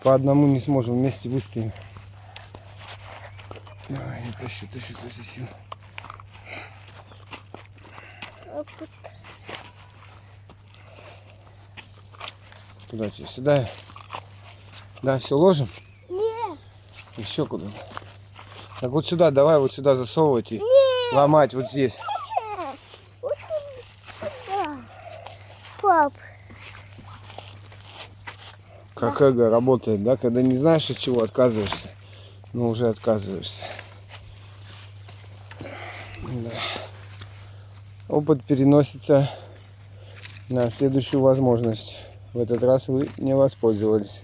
По одному не сможем, вместе выстоим. Давай, я тащу со всей силы. Куда тебе? Сюда? Да, все ложим? Нет. Еще куда? Так вот сюда, давай вот сюда засовывать и ломать вот здесь. Вот сюда. Пап. Как эго работает, да? Когда не знаешь, от чего отказываешься, но уже отказываешься. Да. Опыт переносится на следующую возможность. В этот раз вы не воспользовались.